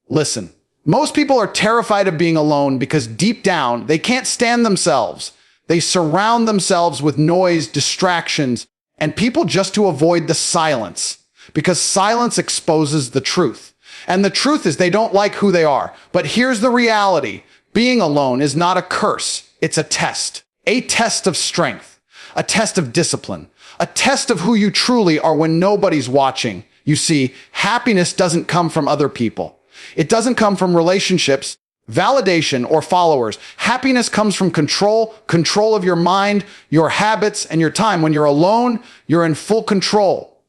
Listen, most people are terrified of being alone because deep down, they can't stand themselves. They surround themselves with noise, distractions, and people just to avoid the silence, because silence exposes the truth. And the truth is they don't like who they are. But here's the reality. Being alone is not a curse. It's a test of strength, a test of discipline, a test of who you truly are when nobody's watching. You see, happiness doesn't come from other people. It doesn't come from relationships, validation, or followers. Happiness comes from control of your mind, your habits, and your time. When you're alone, you're in full control.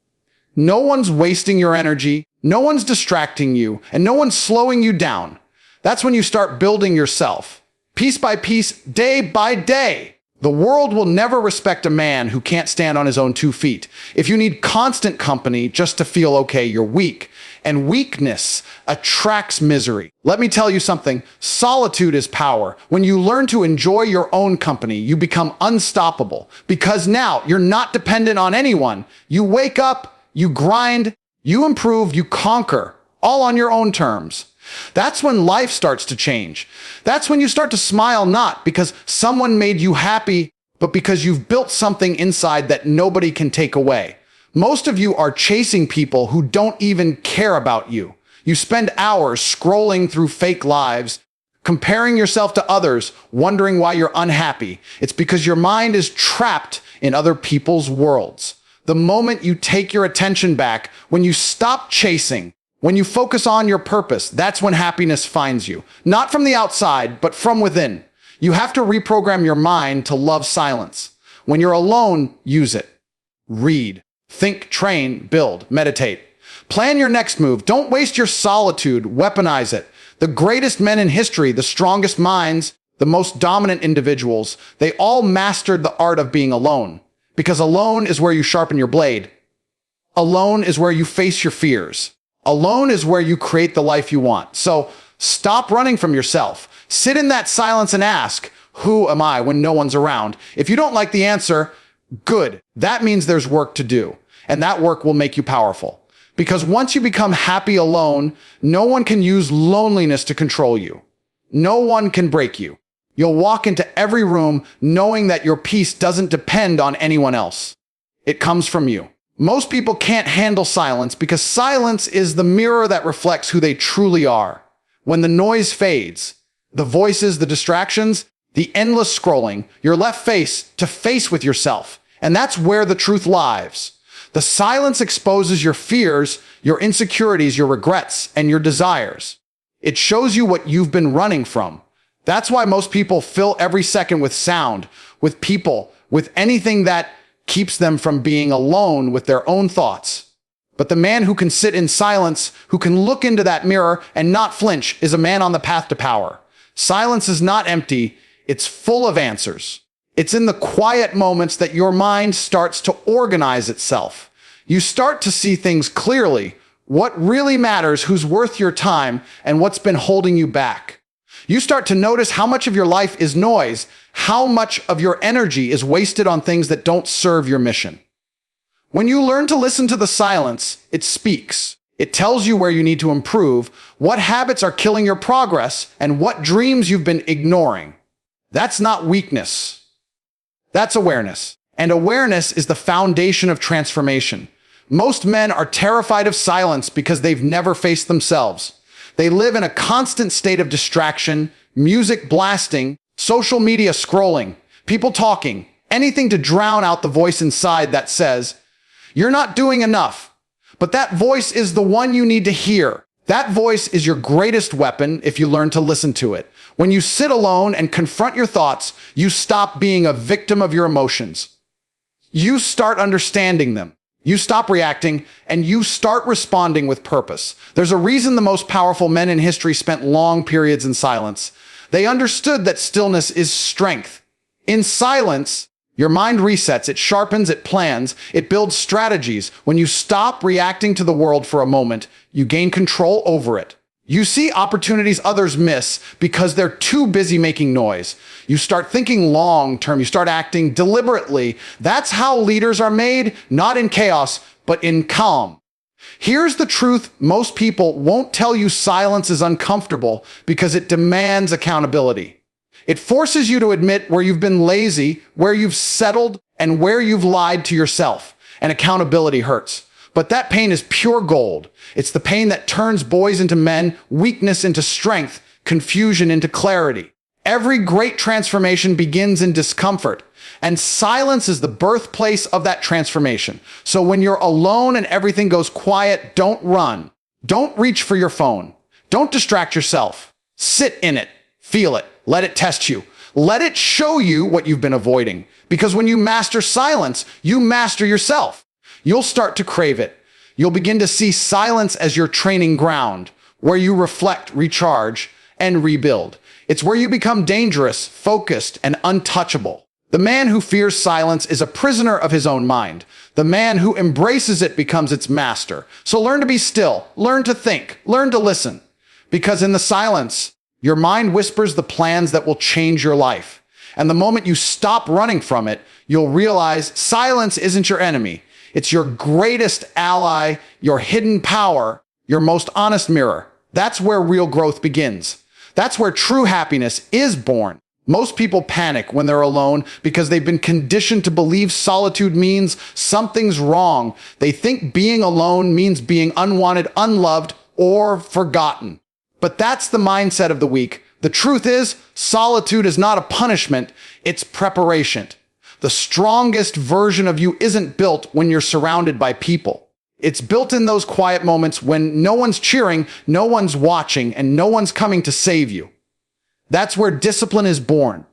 No one's wasting your energy, no one's distracting you, and no one's slowing you down. That's when you start building yourself, piece by piece, day by day. The world will never respect a man who can't stand on his own 2 feet. If you need constant company just to feel okay, you're weak. And weakness attracts misery. Let me tell you something. Solitude is power. When you learn to enjoy your own company, you become unstoppable. Because now you're not dependent on anyone. You wake up, you grind, you improve, you conquer, all on your own terms. That's when life starts to change. That's when you start to smile, not because someone made you happy, but because you've built something inside that nobody can take away. Most of you are chasing people who don't even care about you. You spend hours scrolling through fake lives, comparing yourself to others, wondering why you're unhappy. It's because your mind is trapped in other people's worlds. The moment you take your attention back, when you stop chasing, when you focus on your purpose, that's when happiness finds you. Not from the outside, but from within. You have to reprogram your mind to love silence. When you're alone, use it. Read. Think, train, build, meditate. Plan your next move. Don't waste your solitude. Weaponize it. The greatest men in history, the strongest minds, the most dominant individuals, they all mastered the art of being alone. Because alone is where you sharpen your blade. Alone is where you face your fears. Alone is where you create the life you want. So stop running from yourself. Sit in that silence and ask, who am I when no one's around? If you don't like the answer, good. That means there's work to do. And that work will make you powerful. Because once you become happy alone, no one can use loneliness to control you. No one can break you. You'll walk into every room knowing that your peace doesn't depend on anyone else. It comes from you. Most people can't handle silence because silence is the mirror that reflects who they truly are. When the noise fades, the voices, the distractions, the endless scrolling, you're left face to face with yourself. And that's where the truth lies. The silence exposes your fears, your insecurities, your regrets, and your desires. It shows you what you've been running from. That's why most people fill every second with sound, with people, with anything that keeps them from being alone with their own thoughts. But the man who can sit in silence, who can look into that mirror and not flinch, is a man on the path to power. Silence is not empty, it's full of answers. It's in the quiet moments that your mind starts to organize itself. You start to see things clearly, what really matters, who's worth your time, and what's been holding you back. You start to notice how much of your life is noise, how much of your energy is wasted on things that don't serve your mission. When you learn to listen to the silence, it speaks. It tells you where you need to improve, what habits are killing your progress, and what dreams you've been ignoring. That's not weakness. That's awareness. And awareness is the foundation of transformation. Most men are terrified of silence because they've never faced themselves. They live in a constant state of distraction, music blasting, social media scrolling, people talking, anything to drown out the voice inside that says, you're not doing enough. But that voice is the one you need to hear. That voice is your greatest weapon if you learn to listen to it. When you sit alone and confront your thoughts, you stop being a victim of your emotions. You start understanding them. You stop reacting, and you start responding with purpose. There's a reason the most powerful men in history spent long periods in silence. They understood that stillness is strength. In silence, your mind resets, it sharpens, it plans, it builds strategies. When you stop reacting to the world for a moment, you gain control over it. You see opportunities others miss because they're too busy making noise. You start thinking long term. You start acting deliberately. That's how leaders are made, not in chaos, but in calm. Here's the truth: most people won't tell you silence is uncomfortable because it demands accountability. It forces you to admit where you've been lazy, where you've settled, and where you've lied to yourself. And accountability hurts. But that pain is pure gold. It's the pain that turns boys into men, weakness into strength, confusion into clarity. Every great transformation begins in discomfort, and silence is the birthplace of that transformation. So when you're alone and everything goes quiet, don't run. Don't reach for your phone. Don't distract yourself. Sit in it. Feel it. Let it test you. Let it show you what you've been avoiding. Because when you master silence, you master yourself. You'll start to crave it. You'll begin to see silence as your training ground, where you reflect, recharge, and rebuild. It's where you become dangerous, focused, and untouchable. The man who fears silence is a prisoner of his own mind. The man who embraces it becomes its master. So learn to be still, learn to think, learn to listen. Because in the silence, your mind whispers the plans that will change your life. And the moment you stop running from it, you'll realize silence isn't your enemy. It's your greatest ally, your hidden power, your most honest mirror. That's where real growth begins. That's where true happiness is born. Most people panic when they're alone because they've been conditioned to believe solitude means something's wrong. They think being alone means being unwanted, unloved, or forgotten. But that's the mindset of the weak. The truth is, solitude is not a punishment, it's preparation. The strongest version of you isn't built when you're surrounded by people. It's built in those quiet moments when no one's cheering, no one's watching, and no one's coming to save you. That's where discipline is born.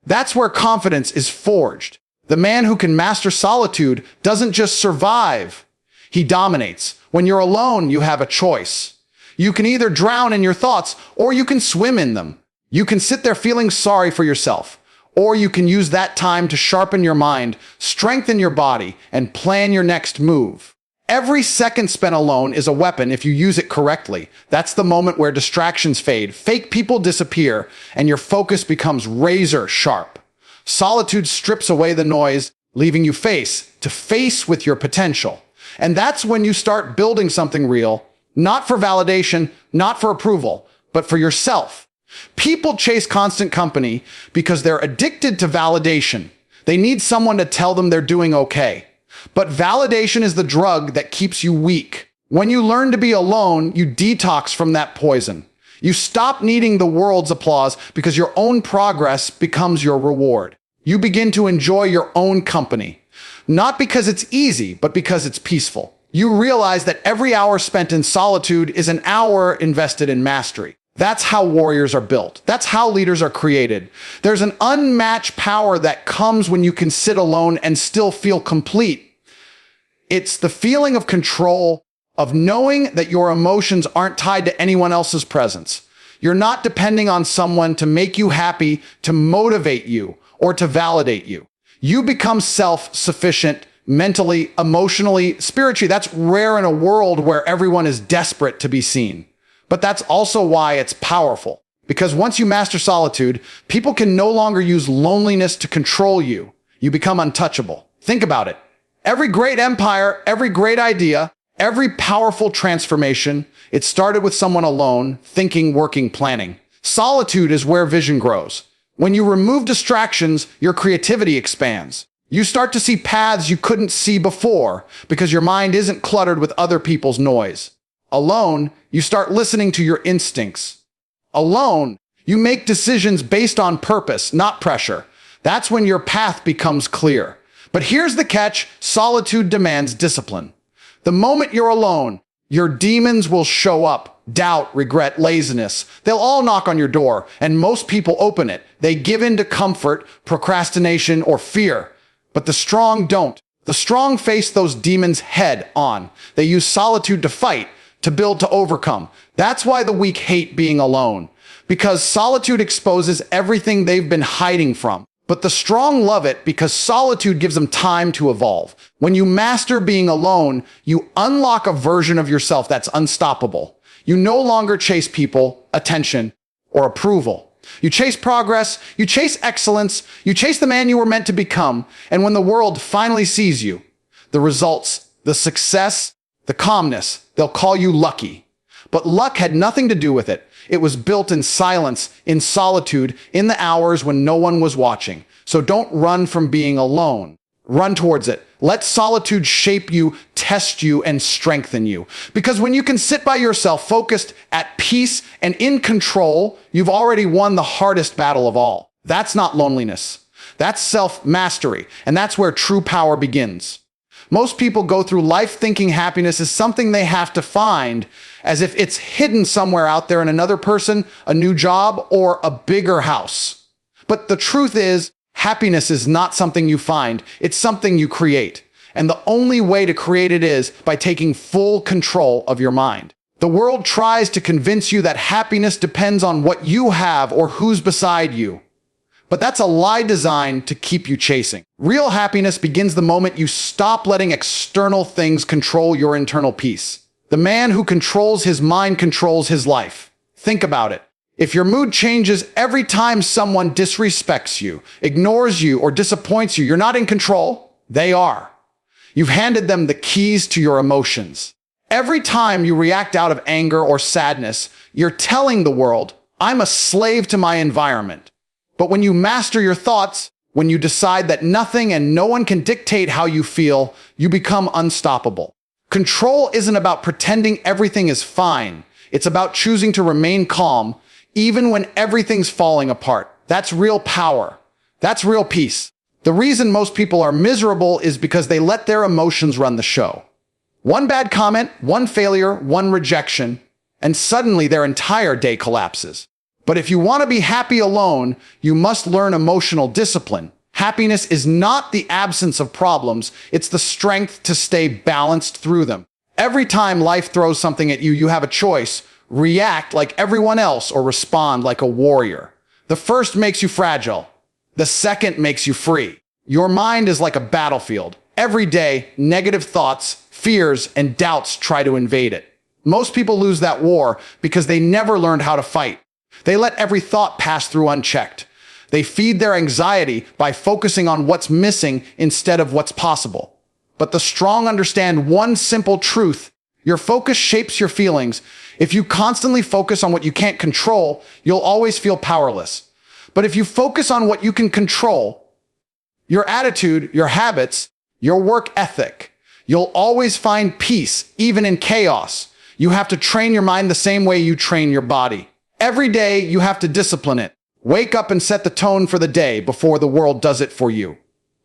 That's where confidence is forged. The man who can master solitude doesn't just survive, he dominates. When you're alone, you have a choice. You can either drown in your thoughts or you can swim in them. You can sit there feeling sorry for yourself, or you can use that time to sharpen your mind, strengthen your body, and plan your next move. Every second spent alone is a weapon if you use it correctly. That's the moment where distractions fade, fake people disappear, and your focus becomes razor sharp. Solitude strips away the noise, leaving you face to face with your potential. And that's when you start building something real, not for validation, not for approval, but for yourself. People chase constant company because they're addicted to validation. They need someone to tell them they're doing okay. But validation is the drug that keeps you weak. When you learn to be alone, you detox from that poison. You stop needing the world's applause because your own progress becomes your reward. You begin to enjoy your own company. Not because it's easy, but because it's peaceful. You realize that every hour spent in solitude is an hour invested in mastery. That's how warriors are built. That's how leaders are created. There's an unmatched power that comes when you can sit alone and still feel complete. It's the feeling of control, of knowing that your emotions aren't tied to anyone else's presence. You're not depending on someone to make you happy, to motivate you, or to validate you. You become self-sufficient mentally, emotionally, spiritually. That's rare in a world where everyone is desperate to be seen. But that's also why it's powerful. Because once you master solitude, people can no longer use loneliness to control you. You become untouchable. Think about it. Every great empire, every great idea, every powerful transformation, it started with someone alone, thinking, working, planning. Solitude is where vision grows. When you remove distractions, your creativity expands. You start to see paths you couldn't see before because your mind isn't cluttered with other people's noise. Alone, you start listening to your instincts. Alone, you make decisions based on purpose, not pressure. That's when your path becomes clear. But here's the catch: solitude demands discipline. The moment you're alone, your demons will show up. Doubt, regret, laziness. They'll all knock on your door, and most people open it. They give in to comfort, procrastination, or fear. But the strong don't. The strong face those demons head on. They use solitude to fight, to build, to overcome. That's why the weak hate being alone. Because solitude exposes everything they've been hiding from. But the strong love it because solitude gives them time to evolve. When you master being alone, you unlock a version of yourself that's unstoppable. You no longer chase people, attention, or approval. You chase progress, you chase excellence, you chase the man you were meant to become. And when the world finally sees you, the results, the success, the calmness. They'll call you lucky. But luck had nothing to do with it. It was built in silence, in solitude, in the hours when no one was watching. So don't run from being alone. Run towards it. Let solitude shape you, test you, and strengthen you. Because when you can sit by yourself, focused, at peace, and in control, you've already won the hardest battle of all. That's not loneliness. That's self-mastery, and that's where true power begins. Most people go through life thinking happiness is something they have to find, as if it's hidden somewhere out there in another person, a new job, or a bigger house. But the truth is, happiness is not something you find, it's something you create. And the only way to create it is by taking full control of your mind. The world tries to convince you that happiness depends on what you have or who's beside you. But that's a lie designed to keep you chasing. Real happiness begins the moment you stop letting external things control your internal peace. The man who controls his mind controls his life. Think about it. If your mood changes every time someone disrespects you, ignores you, or disappoints you, you're not in control. They are. You've handed them the keys to your emotions. Every time you react out of anger or sadness, you're telling the world, I'm a slave to my environment. But when you master your thoughts, when you decide that nothing and no one can dictate how you feel, you become unstoppable. Control isn't about pretending everything is fine. It's about choosing to remain calm, even when everything's falling apart. That's real power. That's real peace. The reason most people are miserable is because they let their emotions run the show. One bad comment, one failure, one rejection, and suddenly their entire day collapses. But if you want to be happy alone, you must learn emotional discipline. Happiness is not the absence of problems, it's the strength to stay balanced through them. Every time life throws something at you, you have a choice. React like everyone else or respond like a warrior. The first makes you fragile. The second makes you free. Your mind is like a battlefield. Every day, negative thoughts, fears, and doubts try to invade it. Most people lose that war because they never learned how to fight. They let every thought pass through unchecked. They feed their anxiety by focusing on what's missing instead of what's possible. But the strong understand one simple truth. Your focus shapes your feelings. If you constantly focus on what you can't control, you'll always feel powerless. But if you focus on what you can control, your attitude, your habits, your work ethic, you'll always find peace, even in chaos. You have to train your mind the same way you train your body. Every day, you have to discipline it. Wake up and set the tone for the day before the world does it for you.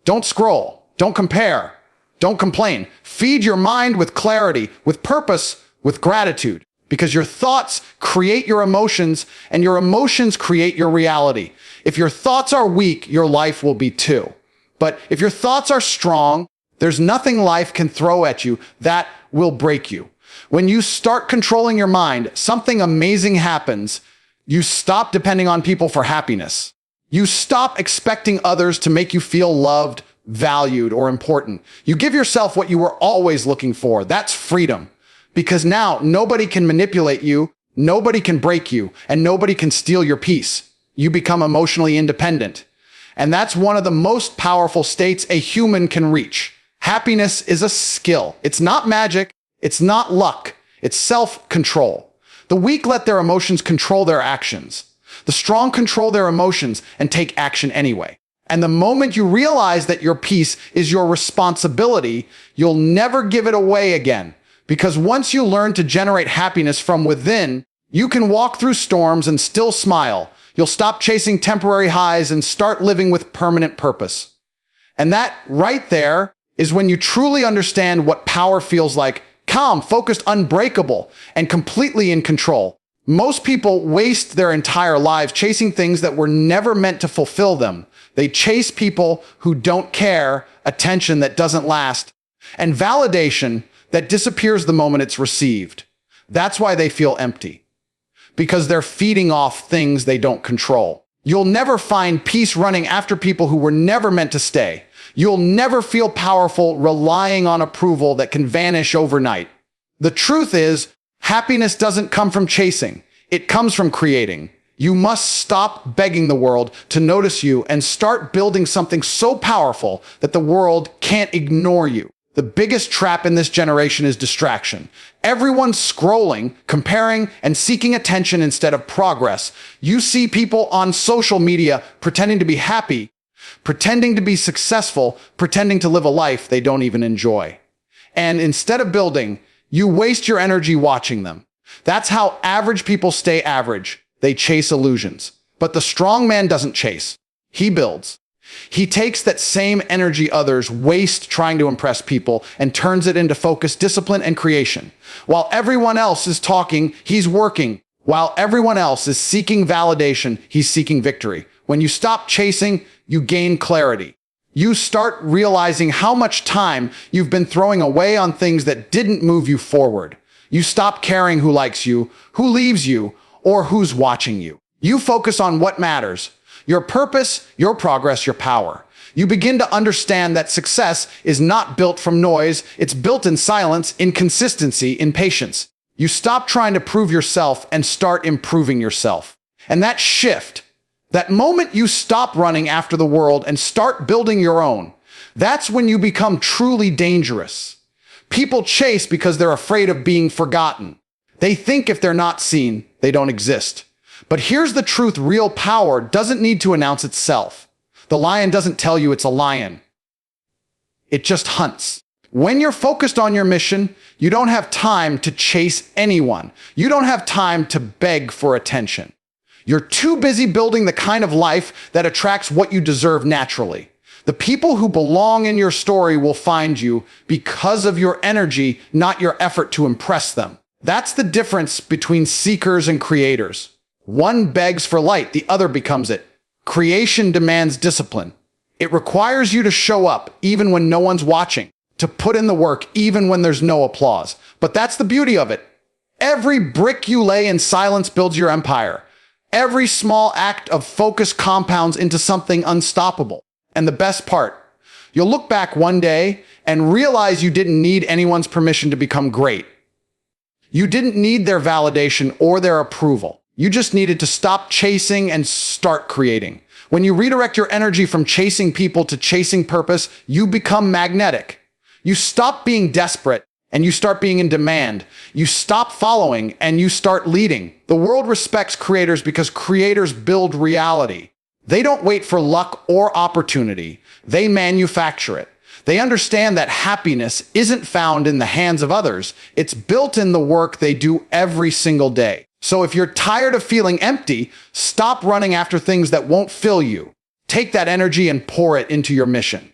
Don't scroll. Don't compare. Don't complain. Feed your mind with clarity, with purpose, with gratitude. Because your thoughts create your emotions, and your emotions create your reality. If your thoughts are weak, your life will be too. But if your thoughts are strong, there's nothing life can throw at you that will break you. When you start controlling your mind, something amazing happens. You stop depending on people for happiness. You stop expecting others to make you feel loved, valued, or important. You give yourself what you were always looking for. That's freedom. Because now nobody can manipulate you, nobody can break you, and nobody can steal your peace. You become emotionally independent. And that's one of the most powerful states a human can reach. Happiness is a skill. It's not magic. It's not luck. It's self-control. The weak let their emotions control their actions. The strong control their emotions and take action anyway. And the moment you realize that your peace is your responsibility, you'll never give it away again. Because once you learn to generate happiness from within, you can walk through storms and still smile. You'll stop chasing temporary highs and start living with permanent purpose. And that right there is when you truly understand what power feels like: calm, focused, unbreakable, and completely in control. Most people waste their entire lives chasing things that were never meant to fulfill them. They chase people who don't care, attention that doesn't last, and validation that disappears the moment it's received. That's why they feel empty. Because they're feeding off things they don't control. You'll never find peace running after people who were never meant to stay. You'll never feel powerful relying on approval that can vanish overnight. The truth is, happiness doesn't come from chasing. It comes from creating. You must stop begging the world to notice you and start building something so powerful that the world can't ignore you. The biggest trap in this generation is distraction. Everyone's scrolling, comparing, and seeking attention instead of progress. You see people on social media pretending to be happy, pretending to be successful, pretending to live a life they don't even enjoy. And instead of building, you waste your energy watching them. That's how average people stay average. They chase illusions. But the strong man doesn't chase. He builds. He takes that same energy others waste trying to impress people and turns it into focus, discipline, and creation. While everyone else is talking, he's working. While everyone else is seeking validation, he's seeking victory. When you stop chasing, you gain clarity. You start realizing how much time you've been throwing away on things that didn't move you forward. You stop caring who likes you, who leaves you, or who's watching you. You focus on what matters. Your purpose, your progress, your power. You begin to understand that success is not built from noise. It's built in silence, in consistency, in patience. You stop trying to prove yourself and start improving yourself. And that shift, that moment you stop running after the world and start building your own, that's when you become truly dangerous. People chase because they're afraid of being forgotten. They think if they're not seen, they don't exist. But here's the truth: real power doesn't need to announce itself. The lion doesn't tell you it's a lion. It just hunts. When you're focused on your mission, you don't have time to chase anyone. You don't have time to beg for attention. You're too busy building the kind of life that attracts what you deserve naturally. The people who belong in your story will find you because of your energy, not your effort to impress them. That's the difference between seekers and creators. One begs for light, the other becomes it. Creation demands discipline. It requires you to show up even when no one's watching, to put in the work even when there's no applause. But that's the beauty of it. Every brick you lay in silence builds your empire. Every small act of focus compounds into something unstoppable. And the best part, you'll look back one day and realize you didn't need anyone's permission to become great. You didn't need their validation or their approval. You just needed to stop chasing and start creating. When you redirect your energy from chasing people to chasing purpose, you become magnetic. You stop being desperate and you start being in demand. You stop following and you start leading. The world respects creators because creators build reality. They don't wait for luck or opportunity. They manufacture it. They understand that happiness isn't found in the hands of others. It's built in the work they do every single day. So if you're tired of feeling empty, stop running after things that won't fill you. Take that energy and pour it into your mission.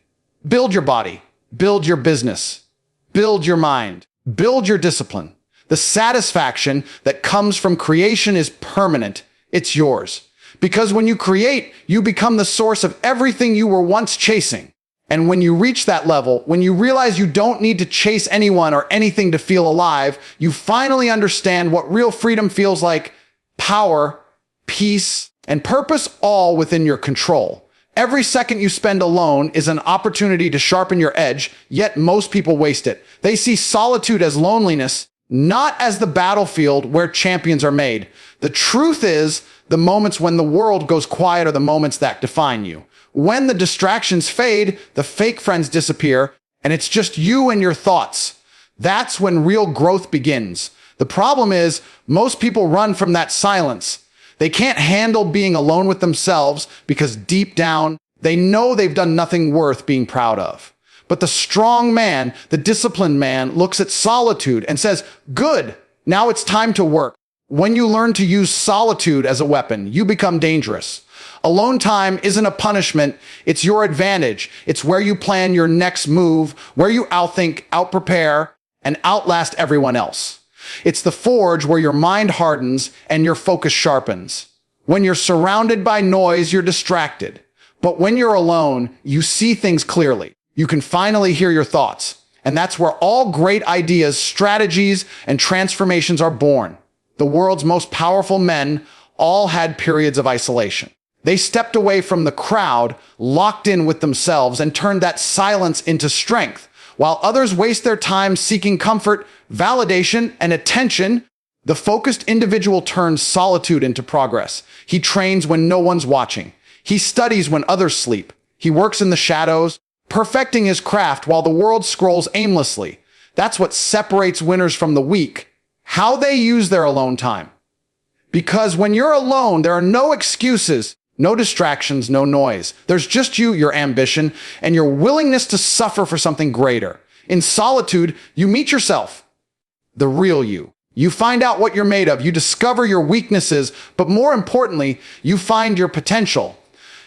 Build your body. Build your business. Build your mind. Build your discipline. The satisfaction that comes from creation is permanent. It's yours. Because when you create, you become the source of everything you were once chasing. And when you reach that level, when you realize you don't need to chase anyone or anything to feel alive, you finally understand what real freedom feels like: power, peace, and purpose, all within your control. Every second you spend alone is an opportunity to sharpen your edge, yet most people waste it. They see solitude as loneliness, not as the battlefield where champions are made. The truth is, the moments when the world goes quiet are the moments that define you. When the distractions fade, the fake friends disappear, and it's just you and your thoughts. That's when real growth begins. The problem is, most people run from that silence. They can't handle being alone with themselves because deep down, they know they've done nothing worth being proud of. But the strong man, the disciplined man, looks at solitude and says, "Good, now it's time to work." When you learn to use solitude as a weapon, you become dangerous. Alone time isn't a punishment, it's your advantage. It's where you plan your next move, where you outthink, outprepare, and outlast everyone else. It's the forge where your mind hardens and your focus sharpens. When you're surrounded by noise, you're distracted. But when you're alone, you see things clearly. You can finally hear your thoughts. And that's where all great ideas, strategies, and transformations are born. The world's most powerful men all had periods of isolation. They stepped away from the crowd, locked in with themselves, and turned that silence into strength. While others waste their time seeking comfort, validation, and attention, the focused individual turns solitude into progress. He trains when no one's watching. He studies when others sleep. He works in the shadows, perfecting his craft while the world scrolls aimlessly. That's what separates winners from the weak. How they use their alone time. Because when you're alone, there are no excuses, no distractions, no noise. There's just you, your ambition, and your willingness to suffer for something greater. In solitude, you meet yourself, the real you. You find out what you're made of. You discover your weaknesses, but more importantly, you find your potential.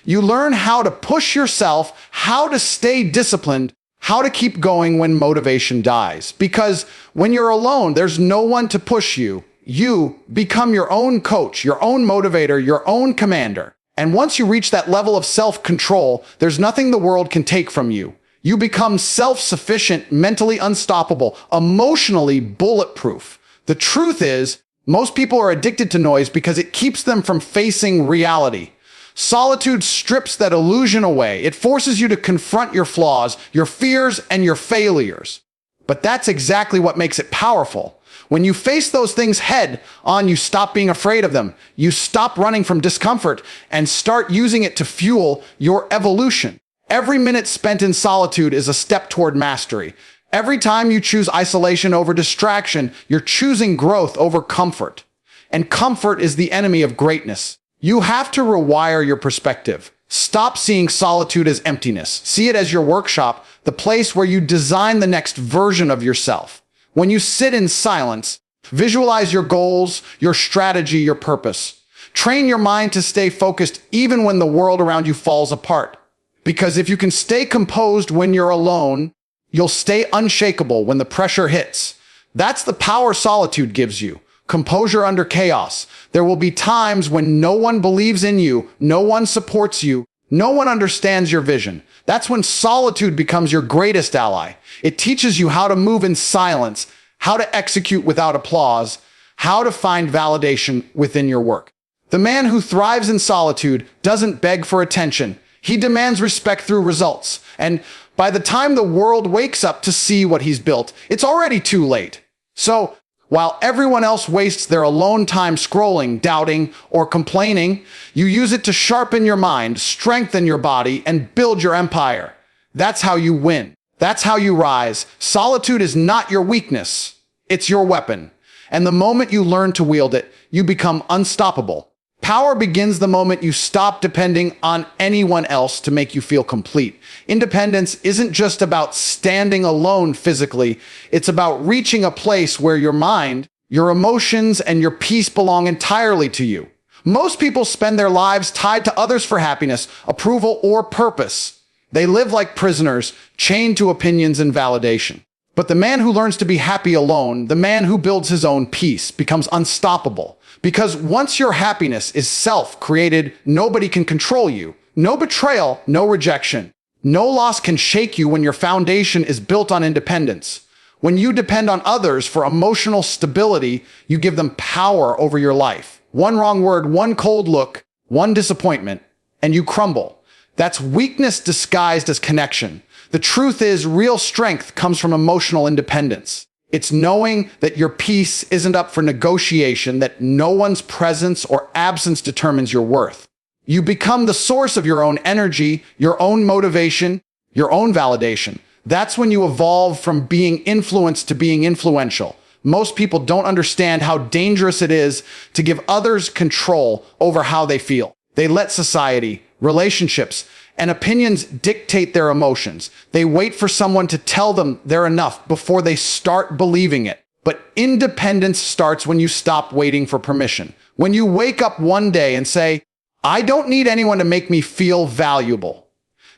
You learn how to push yourself, how to stay disciplined, how to keep going when motivation dies. Because when you're alone, there's no one to push you. You become your own coach, your own motivator, your own commander. And once you reach that level of self-control, there's nothing the world can take from you. You become self-sufficient, mentally unstoppable, emotionally bulletproof. The truth is, most people are addicted to noise because it keeps them from facing reality. Solitude strips that illusion away. It forces you to confront your flaws, your fears, and your failures. But that's exactly what makes it powerful. When you face those things head on, you stop being afraid of them. You stop running from discomfort and start using it to fuel your evolution. Every minute spent in solitude is a step toward mastery. Every time you choose isolation over distraction, you're choosing growth over comfort. And comfort is the enemy of greatness. You have to rewire your perspective. Stop seeing solitude as emptiness. See it as your workshop, the place where you design the next version of yourself. When you sit in silence, visualize your goals, your strategy, your purpose. Train your mind to stay focused even when the world around you falls apart. Because if you can stay composed when you're alone, you'll stay unshakable when the pressure hits. That's the power solitude gives you. Composure under chaos. There will be times when no one believes in you, no one supports you, no one understands your vision. That's when solitude becomes your greatest ally. It teaches you how to move in silence, how to execute without applause, how to find validation within your work. The man who thrives in solitude doesn't beg for attention. He demands respect through results. And by the time the world wakes up to see what he's built, it's already too late. So, while everyone else wastes their alone time scrolling, doubting, or complaining, you use it to sharpen your mind, strengthen your body, and build your empire. That's how you win. That's how you rise. Solitude is not your weakness. It's your weapon. And the moment you learn to wield it, you become unstoppable. Power begins the moment you stop depending on anyone else to make you feel complete. Independence isn't just about standing alone physically. It's about reaching a place where your mind, your emotions, and your peace belong entirely to you. Most people spend their lives tied to others for happiness, approval, or purpose. They live like prisoners, chained to opinions and validation. But the man who learns to be happy alone, the man who builds his own peace, becomes unstoppable. Because once your happiness is self-created, nobody can control you. No betrayal, no rejection. No loss can shake you when your foundation is built on independence. When you depend on others for emotional stability, you give them power over your life. One wrong word, one cold look, one disappointment, and you crumble. That's weakness disguised as connection. The truth is, real strength comes from emotional independence. It's knowing that your peace isn't up for negotiation, that no one's presence or absence determines your worth. You become the source of your own energy, your own motivation, your own validation. That's when you evolve from being influenced to being influential. Most people don't understand how dangerous it is to give others control over how they feel. They let society, relationships, and opinions dictate their emotions. They wait for someone to tell them they're enough before they start believing it. But independence starts when you stop waiting for permission. When you wake up one day and say, I don't need anyone to make me feel valuable.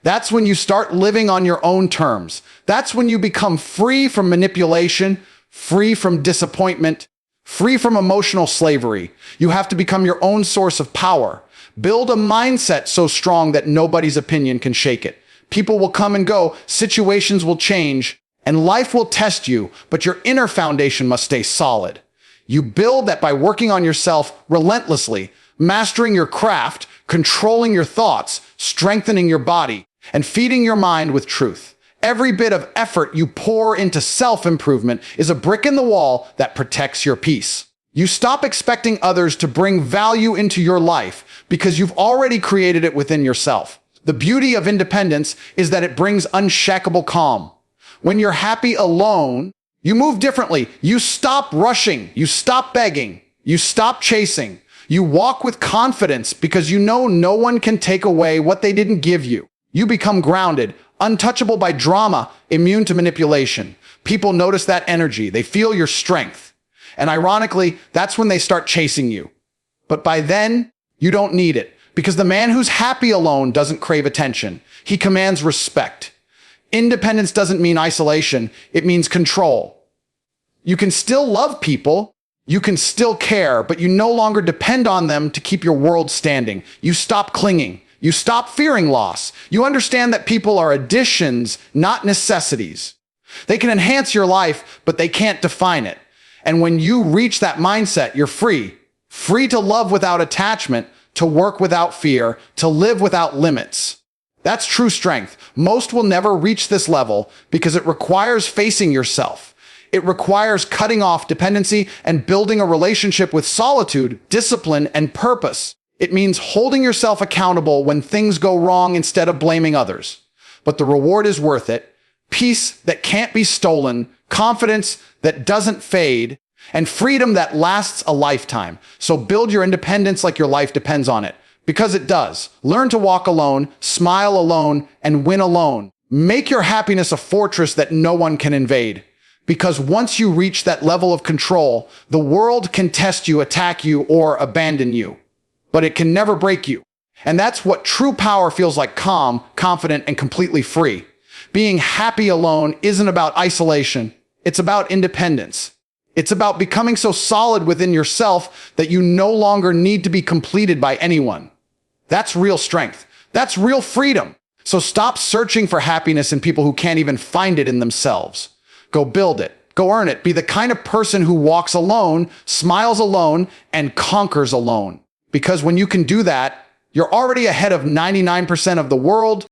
That's when you start living on your own terms. That's when you become free from manipulation, free from disappointment, free from emotional slavery. You have to become your own source of power. Build a mindset so strong that nobody's opinion can shake it. People will come and go, situations will change, and life will test you, but your inner foundation must stay solid. You build that by working on yourself relentlessly, mastering your craft, controlling your thoughts, strengthening your body, and feeding your mind with truth. Every bit of effort you pour into self-improvement is a brick in the wall that protects your peace. You stop expecting others to bring value into your life because you've already created it within yourself. The beauty of independence is that it brings unshakable calm. When you're happy alone, you move differently. You stop rushing. You stop begging. You stop chasing. You walk with confidence because you know no one can take away what they didn't give you. You become grounded, untouchable by drama, immune to manipulation. People notice that energy. They feel your strength. And ironically, that's when they start chasing you. But by then, you don't need it, because the man who's happy alone doesn't crave attention. He commands respect. Independence doesn't mean isolation. It means control. You can still love people. You can still care, but you no longer depend on them to keep your world standing. You stop clinging. You stop fearing loss. You understand that people are additions, not necessities. They can enhance your life, but they can't define it. And when you reach that mindset, you're free. Free to love without attachment, to work without fear, to live without limits. That's true strength. Most will never reach this level because it requires facing yourself. It requires cutting off dependency and building a relationship with solitude, discipline, and purpose. It means holding yourself accountable when things go wrong instead of blaming others. But the reward is worth it. Peace that can't be stolen, confidence that doesn't fade, and freedom that lasts a lifetime. So build your independence like your life depends on it. Because it does. Learn to walk alone, smile alone, and win alone. Make your happiness a fortress that no one can invade. Because once you reach that level of control, the world can test you, attack you, or abandon you. But it can never break you. And that's what true power feels like: calm, confident, and completely free. Being happy alone isn't about isolation. It's about independence. It's about becoming so solid within yourself that you no longer need to be completed by anyone. That's real strength. That's real freedom. So stop searching for happiness in people who can't even find it in themselves. Go build it. Go earn it. Be the kind of person who walks alone, smiles alone, and conquers alone. Because when you can do that, you're already ahead of 99% of the world,